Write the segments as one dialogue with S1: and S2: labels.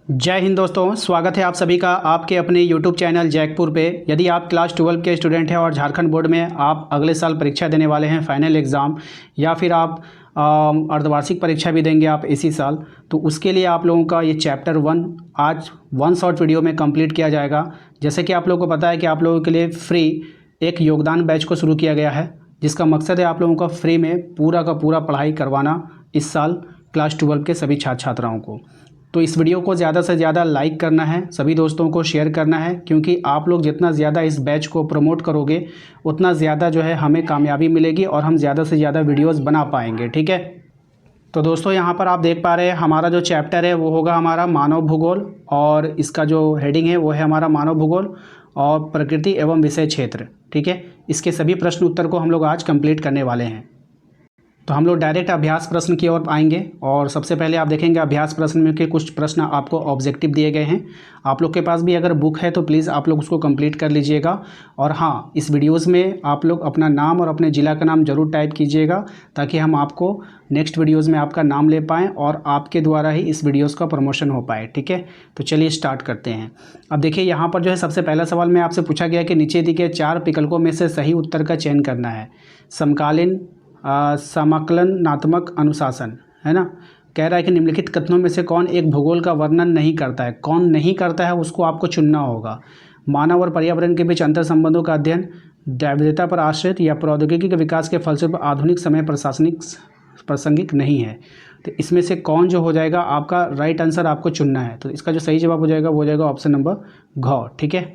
S1: जय हिंद दोस्तों, स्वागत है आप सभी का आपके अपने YouTube चैनल जैकपुर पे। यदि आप क्लास 12 के स्टूडेंट हैं और झारखंड बोर्ड में आप अगले साल परीक्षा देने वाले हैं फाइनल एग्ज़ाम, या फिर आप अर्धवार्षिक परीक्षा भी देंगे आप इसी साल, तो उसके लिए आप लोगों का ये चैप्टर 1 आज वन शॉर्ट वीडियो में कंप्लीट किया जाएगा। जैसे कि आप लोगों को पता है कि आप लोगों के लिए फ्री एक योगदान बैच को शुरू किया गया है, जिसका मकसद है आप लोगों का फ्री में पूरा का पूरा पढ़ाई करवाना इस साल क्लास 12 के सभी छात्र छात्राओं को। तो इस वीडियो को ज़्यादा से ज़्यादा लाइक करना है, सभी दोस्तों को शेयर करना है, क्योंकि आप लोग जितना ज़्यादा इस बैच को प्रमोट करोगे उतना ज़्यादा जो है हमें कामयाबी मिलेगी और हम ज़्यादा से ज़्यादा वीडियोस बना पाएंगे। ठीक है, तो दोस्तों यहाँ पर आप देख पा रहे हैं हमारा जो चैप्टर है वो होगा हमारा मानव भूगोल, और इसका जो हेडिंग है वो है हमारा मानव भूगोल और प्रकृति एवं विषय क्षेत्र। ठीक है, इसके सभी प्रश्न उत्तर को हम लोग आज कंप्लीट करने वाले हैं। तो हम लोग डायरेक्ट अभ्यास प्रश्न की ओर आएंगे, और सबसे पहले आप देखेंगे अभ्यास प्रश्न में के कुछ प्रश्न आपको ऑब्जेक्टिव दिए गए हैं। आप लोग के पास भी अगर बुक है तो प्लीज़ आप लोग उसको कंप्लीट कर लीजिएगा। और हाँ, इस वीडियोस में आप लोग अपना नाम और अपने ज़िला का नाम ज़रूर टाइप कीजिएगा, ताकि हम आपको नेक्स्ट वीडियोज़ में आपका नाम ले पाएँ और आपके द्वारा ही इस वीडियोज़ का प्रमोशन हो पाए। ठीक है, तो चलिए स्टार्ट करते हैं। अब देखिए यहाँ पर जो है सबसे पहला सवाल में आपसे पूछा गया कि नीचे दिए गए 4 विकल्पों में से सही उत्तर का चयन करना है। समकालीन, समाकलनात्मक अनुशासन, है ना। कह रहा है कि निम्नलिखित कथनों में से कौन एक भूगोल का वर्णन नहीं करता है। कौन नहीं करता है उसको आपको चुनना होगा। मानव और पर्यावरण के बीच अंतर संबंधों का अध्ययन दैवता पर आश्रित या प्रौद्योगिकी के विकास के फलस्वरूप आधुनिक समय प्रशासनिक प्रासंगिक नहीं है। तो इसमें से कौन जो हो जाएगा आपका राइट आंसर आपको चुनना है। तो इसका जो सही जवाब हो जाएगा वो हो जाएगा ऑप्शन नंबर घ। ठीक है,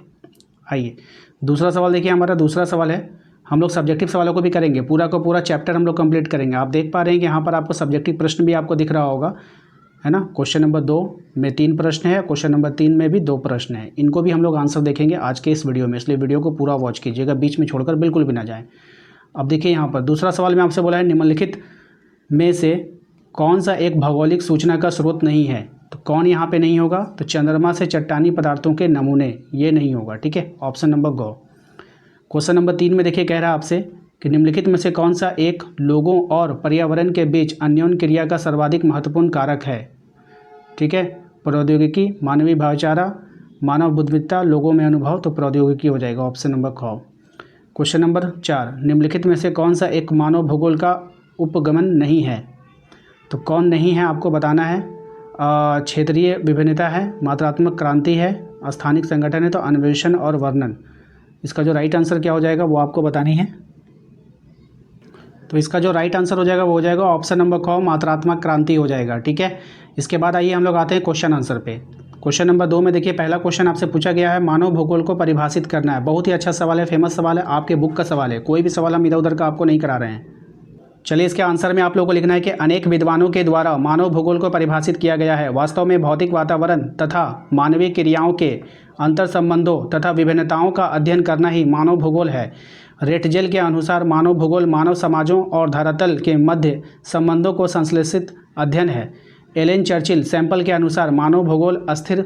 S1: आइए दूसरा सवाल देखिए। हमारा दूसरा सवाल है, हम लोग सब्जेक्टिव सवालों को भी करेंगे, पूरा का पूरा चैप्टर हम लोग कंप्लीट करेंगे। आप देख पा रहे हैं कि यहाँ पर आपको सब्जेक्टिव प्रश्न भी आपको दिख रहा होगा, है ना। क्वेश्चन नंबर 2 में 3 प्रश्न है, क्वेश्चन नंबर 3 में भी 2 प्रश्न है। इनको भी हम लोग आंसर देखेंगे आज के इस वीडियो में, इसलिए वीडियो को पूरा वॉच कीजिएगा, बीच में छोड़कर बिल्कुल भी ना जाएँ। अब देखिए यहाँ पर दूसरा सवाल में आपसे बोला है निम्नलिखित में से कौन सा एक भौगोलिक सूचना का स्रोत नहीं है। तो कौन यहाँ पे नहीं होगा, तो चंद्रमा से चट्टानी पदार्थों के नमूने, ये नहीं होगा। ठीक है, ऑप्शन नंबर ग। क्वेश्चन नंबर 3 में देखिए कह रहा है आपसे कि निम्नलिखित में से कौन सा एक लोगों और पर्यावरण के बीच अन्योन्य क्रिया का सर्वाधिक महत्वपूर्ण कारक है। ठीक है, प्रौद्योगिकी, मानवीय भाईचारा, मानव बुद्धिमत्ता, लोगों में अनुभव। तो प्रौद्योगिकी हो जाएगा ऑप्शन नंबर ख। क्वेश्चन नंबर 4, निम्नलिखित में से कौन सा एक मानव भूगोल का उपगमन नहीं है। तो कौन नहीं है आपको बताना है। क्षेत्रीय विभिन्नता है, मात्रात्मक क्रांति है, स्थानिक संगठन है, तो अन्वेषण और वर्णन। इसका जो राइट आंसर क्या हो जाएगा वो आपको बतानी है। तो इसका जो राइट आंसर हो जाएगा वो हो जाएगा ऑप्शन नंबर ख, मात्रात्मक क्रांति हो जाएगा। ठीक है, इसके बाद आइए हम लोग आते हैं क्वेश्चन आंसर पे। क्वेश्चन नंबर 2 में देखिए पहला क्वेश्चन आपसे पूछा गया है, मानव भूगोल को परिभाषित करना है। बहुत ही अच्छा सवाल है, फेमस सवाल है, आपके बुक का सवाल है, कोई भी सवाल हम इधर उधर का आपको नहीं करा रहे हैं। चलिए इसके आंसर में आप लोगों को लिखना है कि अनेक विद्वानों के द्वारा मानव भूगोल को परिभाषित किया गया है। वास्तव में भौतिक वातावरण तथा मानवीय क्रियाओं के अंतर संबंधों तथा विभिन्नताओं का अध्ययन करना ही मानव भूगोल है। रेटजेल के अनुसार मानव भूगोल मानव समाजों और धरातल के मध्य संबंधों को संश्लेषित अध्ययन है। एलेन चर्चिल सैंपल के अनुसार मानव भूगोल अस्थिर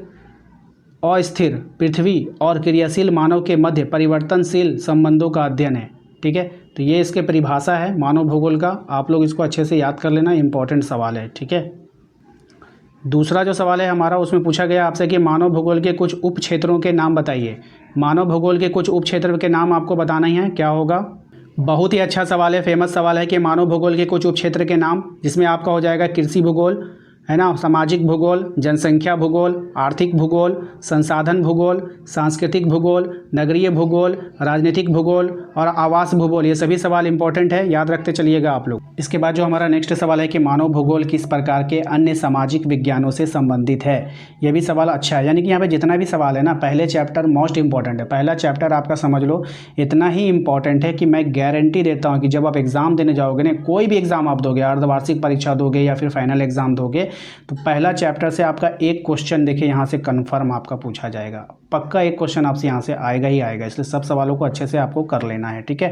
S1: अस्थिर पृथ्वी और क्रियाशील मानव के मध्य परिवर्तनशील संबंधों का अध्ययन है। ठीक है, तो ये इसके परिभाषा है मानव भूगोल का, आप लोग इसको अच्छे से याद कर लेना, इंपॉर्टेंट सवाल है। ठीक है, दूसरा जो सवाल है हमारा उसमें पूछा गया आपसे कि मानव भूगोल के कुछ उप क्षेत्रों के नाम बताइए। मानव भूगोल के कुछ उप क्षेत्र के नाम आपको बताना ही है, क्या होगा। बहुत ही अच्छा सवाल है, फेमस सवाल है कि मानव भूगोल के कुछ उप क्षेत्र के नाम, जिसमें आपका हो जाएगा कृषि भूगोल, है ना, सामाजिक भूगोल, जनसंख्या भूगोल, आर्थिक भूगोल, संसाधन भूगोल, सांस्कृतिक भूगोल, नगरीय भूगोल, राजनीतिक भूगोल और आवास भूगोल। ये सभी सवाल इंपॉर्टेंट है, याद रखते चलिएगा आप लोग। इसके बाद जो हमारा नेक्स्ट सवाल है कि मानव भूगोल किस प्रकार के अन्य सामाजिक विज्ञानों से संबंधित है। यह भी सवाल अच्छा है, यानी कि यहाँ पे जितना भी सवाल है ना, पहले चैप्टर मोस्ट इंपॉर्टेंट है। पहला चैप्टर आपका समझ लो इतना ही इंपॉर्टेंट है कि मैं गारंटी देता हूँ कि जब आप एग्ज़ाम देने जाओगे ना, कोई भी एग्ज़ाम आप दोगे, अर्धवार्षिक परीक्षा दोगे या फिर फाइनल एग्ज़ाम दोगे, तो पहला चैप्टर से आपका एक क्वेश्चन देखिए यहाँ से कंफर्म आपका पूछा जाएगा, पक्का एक क्वेश्चन आपसे यहाँ से आएगा ही आएगा। इसलिए सब सवालों को अच्छे से आपको कर लेना है। ठीक है,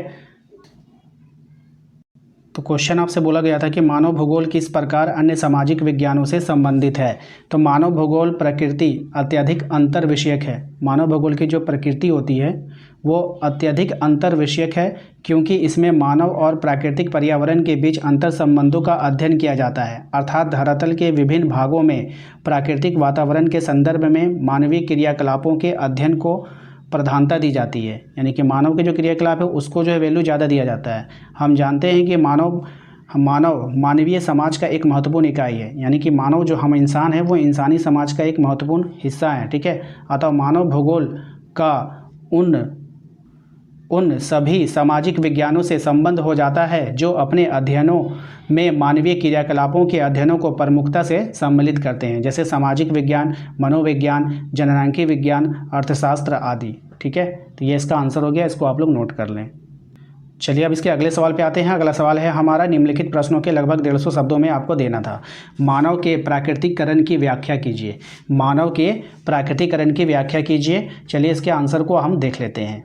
S1: तो क्वेश्चन आपसे बोला गया था कि मानव भूगोल किस प्रकार अन्य सामाजिक विज्ञानों से संबंधित है। तो मानव भूगोल प्रकृति अत्यधिक अंतर विषयक है। मानव भूगोल की जो प्रकृति होती है वो अत्यधिक अंतर विषयक है, क्योंकि इसमें मानव और प्राकृतिक पर्यावरण के बीच अंतर संबंधों का अध्ययन किया जाता है। अर्थात धरातल के विभिन्न भागों में प्राकृतिक वातावरण के संदर्भ में मानवीय क्रियाकलापों के अध्ययन को प्रधानता दी जाती है। यानी कि मानव के जो क्रियाकलाप है उसको जो है वैल्यू ज़्यादा दिया जाता है। हम जानते हैं कि मानवीय समाज का एक महत्वपूर्ण इकाई है। यानी कि मानव जो हम इंसान है वो इंसानी समाज का एक महत्वपूर्ण हिस्सा है। ठीक है, अतः मानव भूगोल का उन सभी सामाजिक विज्ञानों से संबंध हो जाता है जो अपने अध्ययनों में मानवीय क्रियाकलापों के अध्ययनों को प्रमुखता से सम्मिलित करते हैं, जैसे सामाजिक विज्ञान, मनोविज्ञान, जननांगी विज्ञान, अर्थशास्त्र आदि। ठीक है, तो ये इसका आंसर हो गया, इसको आप लोग नोट कर लें। चलिए अब इसके अगले सवाल पे आते हैं। अगला सवाल है हमारा, निम्नलिखित प्रश्नों के लगभग 150 शब्दों में आपको देना था। मानव के प्राकृतिकरण की व्याख्या कीजिए। मानव के प्राकृतिकरण की व्याख्या कीजिए। चलिए इसके आंसर को हम देख लेते हैं।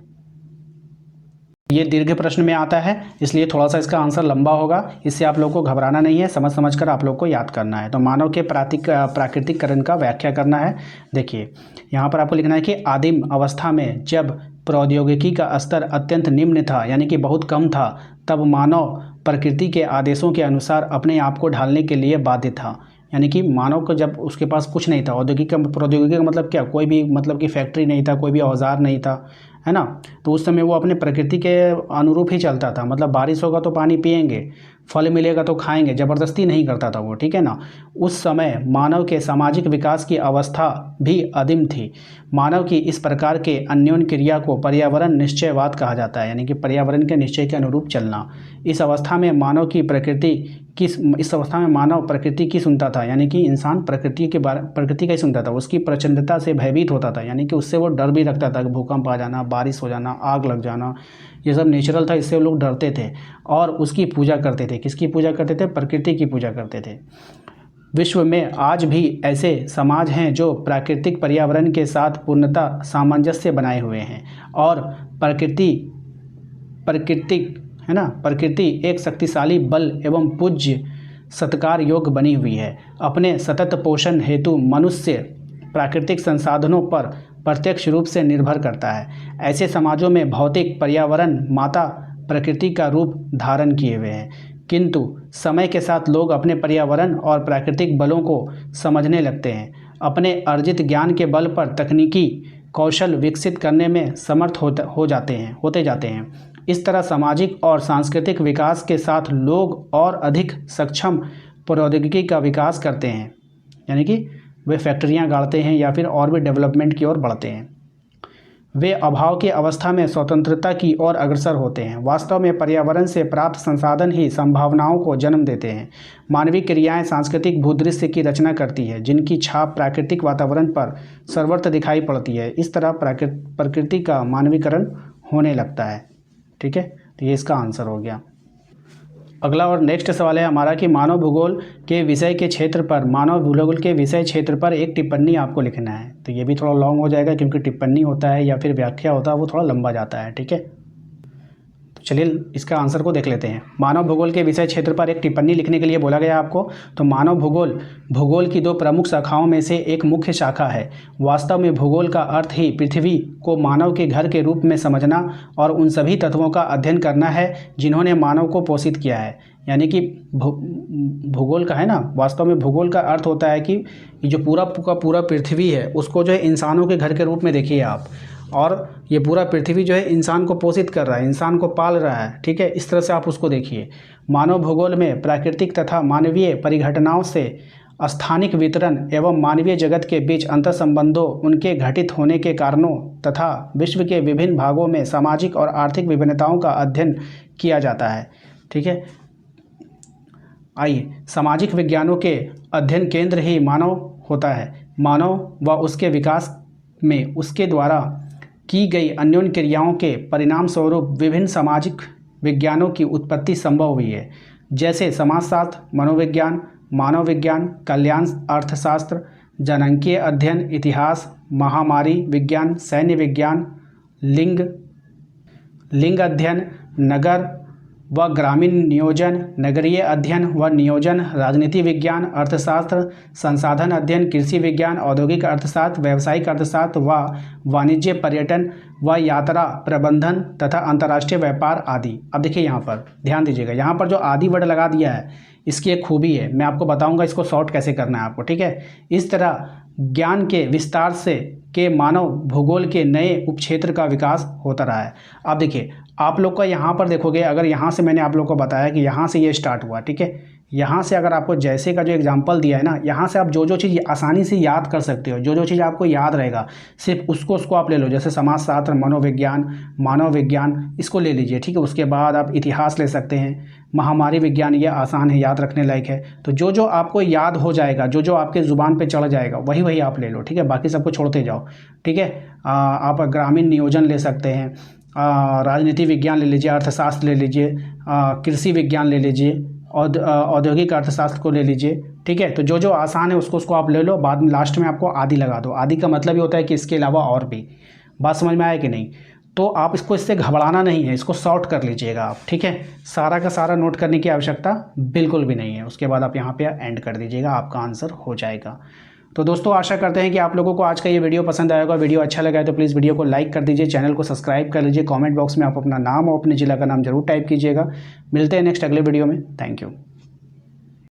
S1: ये दीर्घ प्रश्न में आता है, इसलिए थोड़ा सा इसका आंसर लंबा होगा। इससे आप लोग को घबराना नहीं है, समझ समझ कर आप लोग को याद करना है। तो मानव के प्राकृतिकरण का व्याख्या करना है। देखिए यहाँ पर आपको लिखना है कि आदिम अवस्था में जब प्रौद्योगिकी का स्तर अत्यंत निम्न था, यानी कि बहुत कम था, तब मानव प्रकृति के आदेशों के अनुसार अपने आप को ढालने के लिए बाध्य था। यानी कि मानव को जब उसके पास कुछ नहीं था, प्रौद्योगिकी का मतलब क्या, कोई भी मतलब कि फैक्ट्री नहीं था, कोई भी औजार नहीं था, है ना। तो उस समय वो अपने प्रकृति के अनुरूप ही चलता था। मतलब बारिश होगा तो पानी पिएंगे, फल मिलेगा तो खाएंगे, ज़बरदस्ती नहीं करता था वो। ठीक है ना। उस समय मानव के सामाजिक विकास की अवस्था भी अदीम थी। मानव की इस प्रकार के अन्योन्य क्रिया को पर्यावरण निश्चयवाद कहा जाता है, यानी कि पर्यावरण के निश्चय के अनुरूप चलना। इस अवस्था में मानव प्रकृति की सुनता था, यानी कि इंसान प्रकृति का ही सुनता था। उसकी प्रचंडता से भयभीत होता था, यानी कि उससे वो डर भी रखता था कि भूकंप आ जाना, बारिश हो जाना, आग लग जाना, ये सब नेचुरल था, इससे लोग डरते थे और उसकी पूजा करते थे। किसकी पूजा करते थे? प्रकृति की पूजा करते थे। विश्व में आज भी ऐसे समाज हैं जो प्राकृतिक पर्यावरण के साथ पूर्णतः सामंजस्य बनाए हुए हैं और प्रकृति एक शक्तिशाली बल एवं पूज्य सत्कार योग्य बनी हुई है। अपने सतत पोषण हेतु मनुष्य प्राकृतिक संसाधनों पर प्रत्यक्ष रूप से निर्भर करता है। ऐसे समाजों में भौतिक पर्यावरण माता प्रकृति का रूप धारण किए हुए हैं, किंतु समय के साथ लोग अपने पर्यावरण और प्राकृतिक बलों को समझने लगते हैं। अपने अर्जित ज्ञान के बल पर तकनीकी कौशल विकसित करने में समर्थ होते जाते हैं। इस तरह सामाजिक और सांस्कृतिक विकास के साथ लोग और अधिक सक्षम प्रौद्योगिकी का विकास करते हैं, यानी कि वे फैक्ट्रियां गाड़ते हैं या फिर और भी डेवलपमेंट की ओर बढ़ते हैं। वे अभाव की अवस्था में स्वतंत्रता की ओर अग्रसर होते हैं। वास्तव में पर्यावरण से प्राप्त संसाधन ही संभावनाओं को जन्म देते हैं। मानवीय क्रियाएं सांस्कृतिक भूदृश्य की रचना करती है, जिनकी छाप प्राकृतिक वातावरण पर सर्वत्र दिखाई पड़ती है। इस तरह प्रकृति का मानवीकरण होने लगता है। ठीक है, तो ये इसका आंसर हो गया। अगला और नेक्स्ट सवाल है हमारा कि मानव भूगोल के विषय क्षेत्र पर एक टिप्पणी आपको लिखना है। तो ये भी थोड़ा लॉन्ग हो जाएगा, क्योंकि टिप्पणी होता है या फिर व्याख्या होता है वो थोड़ा लंबा जाता है। ठीक है, तो चलिए इसका आंसर को देख लेते हैं। मानव भूगोल के विषय क्षेत्र पर एक टिप्पणी लिखने के लिए बोला गया आपको। तो मानव भूगोल की दो प्रमुख शाखाओं में से एक मुख्य शाखा है। वास्तव में भूगोल का अर्थ ही पृथ्वी को मानव के घर के रूप में समझना और उन सभी तत्वों का अध्ययन करना है जिन्होंने मानव को पोषित किया है। यानी कि भूगोल का है ना, वास्तव में भूगोल का अर्थ होता है कि जो पूरा पृथ्वी है उसको जो है इंसानों के घर के रूप में देखिए आप, और ये पूरा पृथ्वी जो है इंसान को पोषित कर रहा है, इंसान को पाल रहा है। ठीक है, इस तरह से आप उसको देखिए। मानव भूगोल में प्राकृतिक तथा मानवीय परिघटनाओं से स्थानिक वितरण एवं मानवीय जगत के बीच अंतर संबंधों, उनके घटित होने के कारणों तथा विश्व के विभिन्न भागों में सामाजिक और आर्थिक विभिन्नताओं का अध्ययन किया जाता है। ठीक है, आइए, सामाजिक विज्ञानों के अध्ययन केंद्र ही मानव होता है। मानव व उसके विकास में उसके द्वारा की गई अन्योन्य क्रियाओं के परिणाम स्वरूप विभिन्न सामाजिक विज्ञानों की उत्पत्ति संभव हुई है, जैसे समाजशास्त्र, मनोविज्ञान, मानव विज्ञान, कल्याण अर्थशास्त्र, जनांकीय अध्ययन, इतिहास, महामारी विज्ञान, सैन्य विज्ञान, लिंग अध्ययन, नगर व ग्रामीण नियोजन, नगरीय अध्ययन व नियोजन, राजनीति विज्ञान, अर्थशास्त्र, संसाधन अध्ययन, कृषि विज्ञान, औद्योगिक अर्थशास्त्र, व्यावसायिक अर्थशास्त्र व वाणिज्य, पर्यटन व यात्रा प्रबंधन तथा अंतर्राष्ट्रीय व्यापार आदि। अब देखिए यहाँ पर ध्यान दीजिएगा, यहाँ पर जो आदि वर्ड लगा दिया है इसकी एक खूबी है, मैं आपको बताऊंगा इसको सॉर्ट कैसे करना है आपको, ठीक है। इस तरह ज्ञान के विस्तार से के मानव भूगोल के नए उपक्षेत्र का विकास होता रहा है। अब देखिए आप लोग का यहाँ पर देखोगे, अगर यहाँ से मैंने आप लोग को बताया कि यहाँ से ये स्टार्ट हुआ, ठीक है, यहाँ से अगर आपको जैसे का जो एग्जांपल दिया है ना, यहाँ से आप जो जो चीज़ आसानी से याद कर सकते हो, जो जो चीज़ आपको याद रहेगा सिर्फ उसको आप ले लो। जैसे समाजशास्त्र, मनोविज्ञान, मानव विज्ञान, इसको ले लीजिए, ठीक है। उसके बाद आप इतिहास ले सकते हैं, महामारी विज्ञान, ये आसान है, याद रखने लायक है। तो जो जो आपको याद हो जाएगा, जो जो आपके ज़ुबान पे चढ़ जाएगा वही वही आप ले लो, ठीक है, बाकी सबको छोड़ते जाओ, ठीक है। आप ग्रामीण नियोजन ले सकते हैं, राजनीति विज्ञान ले लीजिए, अर्थशास्त्र ले लीजिए, कृषि विज्ञान ले लीजिए, औद्योगिक अर्थशास्त्र को ले लीजिए, ठीक है। तो जो जो आसान है उसको आप ले लो, बाद में लास्ट में आपको आदि लगा दो। आदि का मतलब ये होता है कि इसके अलावा और भी। बात समझ में आया कि नहीं? तो आप इसको इससे घबराना नहीं है, इसको सॉर्ट कर लीजिएगा आप, ठीक है। सारा का सारा नोट करने की आवश्यकता बिल्कुल भी नहीं है। उसके बाद आप यहाँ पे एंड कर दीजिएगा, आपका आंसर हो जाएगा। तो दोस्तों आशा करते हैं कि आप लोगों को आज का ये वीडियो पसंद आएगा। वीडियो अच्छा लगा है तो प्लीज़ वीडियो को लाइक कर दीजिए, चैनल को सब्सक्राइब कर लीजिए, कमेंट बॉक्स में आप अपना नाम और अपने ज़िला का नाम जरूर टाइप कीजिएगा। मिलते हैं नेक्स्ट अगले वीडियो में। Thank you.